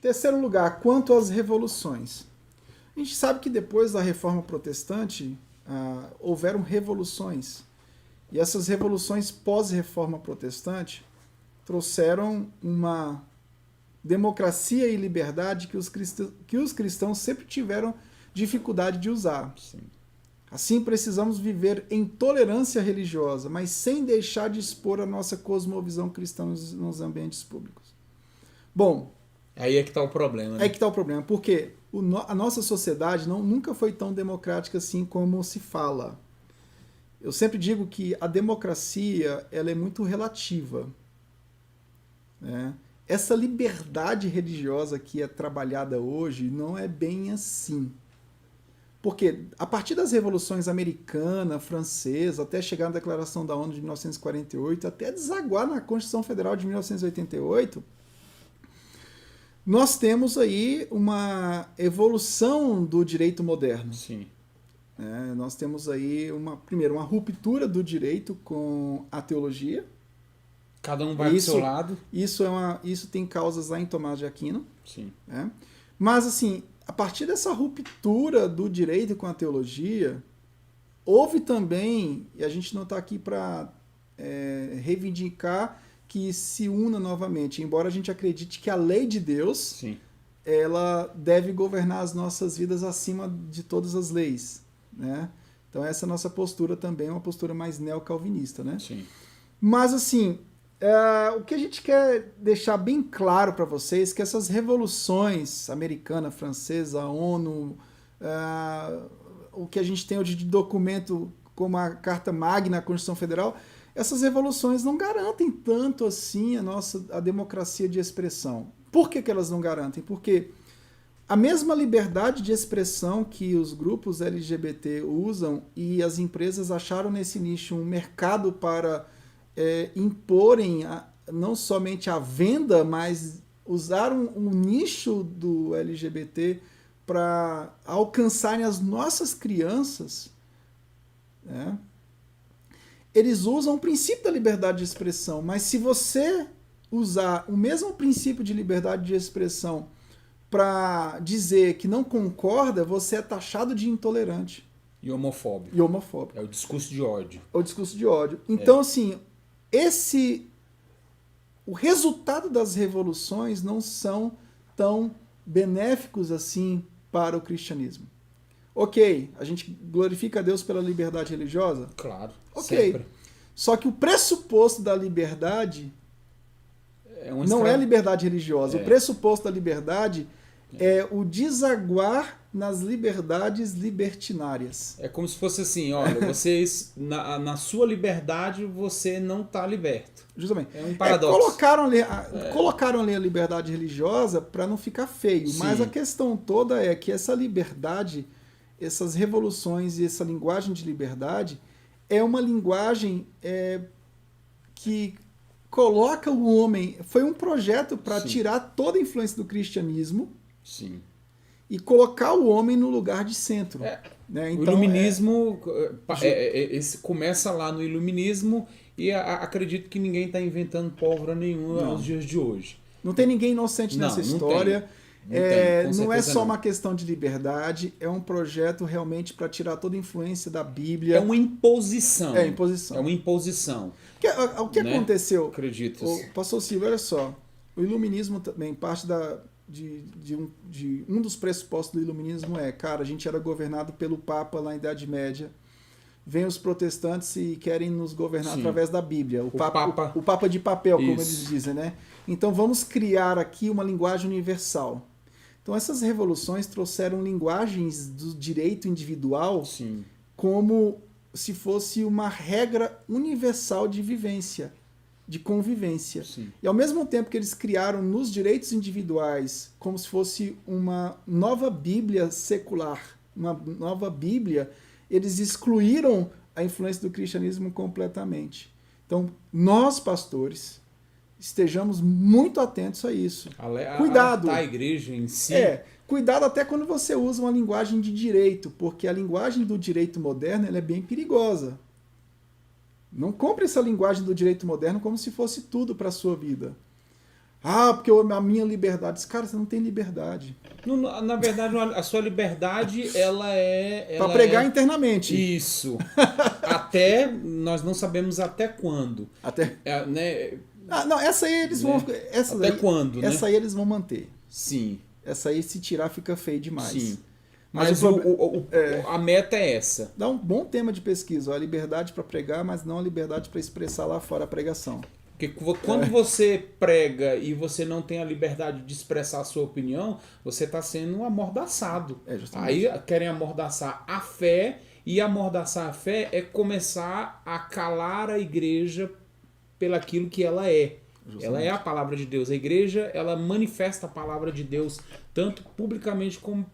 Terceiro lugar, quanto às revoluções. A gente sabe que depois da Reforma Protestante, houveram revoluções. E essas revoluções pós-Reforma Protestante trouxeram uma democracia e liberdade que os cristãos sempre tiveram dificuldade de usar. Sim. Assim, precisamos viver em tolerância religiosa, mas sem deixar de expor a nossa cosmovisão cristã nos ambientes públicos. Bom, aí é que está o problema, né? é que está o problema, porque a nossa sociedade nunca foi tão democrática assim como se fala. Eu sempre digo que a democracia ela é muito relativa, né? Essa liberdade religiosa que é trabalhada hoje não é bem assim. Porque a partir das revoluções americana, francesa, até chegar na Declaração da ONU de 1948, até desaguar na Constituição Federal de 1988, nós temos aí uma evolução do direito moderno. Sim. Nós temos aí, primeiro, uma ruptura do direito com a teologia. Cada um vai pro seu lado. Isso tem causas lá em Tomás de Aquino. Sim. Né? Mas, assim, a partir dessa ruptura do direito com a teologia, houve também, e a gente não está aqui para reivindicar que se una novamente, embora a gente acredite que a lei de Deus, sim, ela deve governar as nossas vidas acima de todas as leis. Né? Então essa nossa postura também é uma postura mais neocalvinista. Né? sim. Mas, assim, o que a gente quer deixar bem claro para vocês é que essas revoluções americana, francesa, a ONU, o que a gente tem hoje de documento como a Carta Magna, a Constituição Federal, essas revoluções não garantem tanto assim a democracia de expressão. Por que elas não garantem? Porque a mesma liberdade de expressão que os grupos LGBT usam e as empresas acharam nesse nicho um mercado para imporem não somente a venda, mas usar um nicho do LGBT para alcançarem as nossas crianças, né? Eles usam o princípio da liberdade de expressão, mas se você usar o mesmo princípio de liberdade de expressão para dizer que não concorda, você é taxado de intolerante. E homofóbico. É o discurso de ódio. É o discurso de ódio. Então, assim, o resultado das revoluções não são tão benéficos assim para o cristianismo. Ok, a gente glorifica a Deus pela liberdade religiosa? Claro, ok. Sempre. Só que o pressuposto da liberdade não é a liberdade religiosa. O pressuposto da liberdade é o desaguar nas liberdades libertinárias. É como se fosse assim, olha, vocês, na sua liberdade, você não está liberto. Justamente. É um paradoxo. Colocaram ali a liberdade religiosa para não ficar feio, Sim. mas a questão toda é que essa liberdade, essas revoluções e essa linguagem de liberdade é uma linguagem que coloca o homem... Foi um projeto para tirar toda a influência do cristianismo. Sim. E colocar o homem no lugar de centro. Né? Então, o iluminismo começa lá no iluminismo e acredito que ninguém está inventando pólvora nenhuma aos dias de hoje. Não tem ninguém inocente nessa história. Não é só uma questão de liberdade, é um projeto realmente para tirar toda a influência da Bíblia. É uma imposição. É imposição. É uma imposição. O que aconteceu? Acredito. Pastor Silvio, olha só. O iluminismo também, parte de um dos pressupostos do iluminismo cara, a gente era governado pelo Papa lá na Idade Média. Vem os protestantes e querem nos governar através da Bíblia. O Papa de papel, como eles dizem, né? Então vamos criar aqui uma linguagem universal. Então essas revoluções trouxeram linguagens do direito individual como se fosse uma regra universal de vivência, de convivência. Sim. E ao mesmo tempo que eles criaram nos direitos individuais como se fosse uma nova Bíblia secular, uma nova Bíblia, eles excluíram a influência do cristianismo completamente. Então, nós, pastores, estejamos muito atentos a isso. Cuidado. A igreja em si. Cuidado até quando você usa uma linguagem de direito, porque a linguagem do direito moderno ela é bem perigosa. Não compre essa linguagem do direito moderno como se fosse tudo para a sua vida. Ah, porque a minha liberdade. Cara, você não tem liberdade. Na verdade, a sua liberdade, ela é... Para pregar internamente. Isso. Até, nós não sabemos até quando. Até... né? Não, essa aí eles vão... Até quando, né? Essa aí eles vão manter. Sim. Essa aí, se tirar, fica feio demais. Sim. Mas a meta é essa. Dá um bom tema de pesquisa. A liberdade para pregar, mas não a liberdade para expressar lá fora a pregação. Porque quando você prega e você não tem a liberdade de expressar a sua opinião, você está sendo amordaçado. Aí querem amordaçar a fé, e amordaçar a fé é começar a calar a igreja pelaquilo que ela é. Justamente. Ela é a palavra de Deus. A igreja, ela manifesta a palavra de Deus tanto publicamente como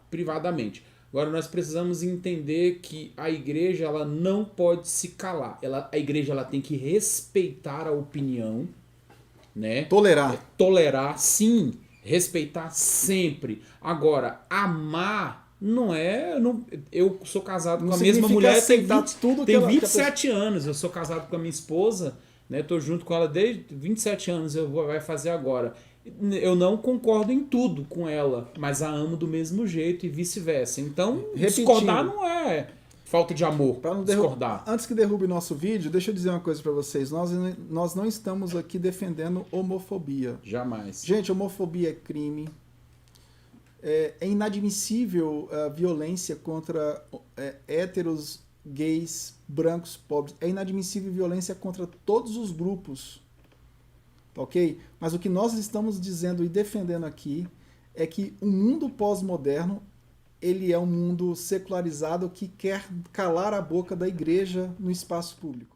privadamente. Agora nós precisamos entender que a igreja, ela não pode se calar. A igreja, ela tem que respeitar a opinião, né? Tolerar, sim. Respeitar sempre. Agora, amar não é... eu sou casado com a mesma mulher tem 27 anos. Eu sou casado com a minha esposa, né? Tô junto com ela desde 27 anos. Vai fazer agora. Eu não concordo em tudo com ela, mas a amo do mesmo jeito e vice-versa. Então, discordar não é falta de amor. Para não discordar. Antes que derrube nosso vídeo, deixa eu dizer uma coisa para vocês. Nós não estamos aqui defendendo homofobia. Jamais. Gente, homofobia é crime. É inadmissível a violência contra héteros, gays, brancos, pobres. É inadmissível violência contra todos os grupos. Ok? Mas o que nós estamos dizendo e defendendo aqui é que o mundo pós-moderno, ele é um mundo secularizado que quer calar a boca da igreja no espaço público.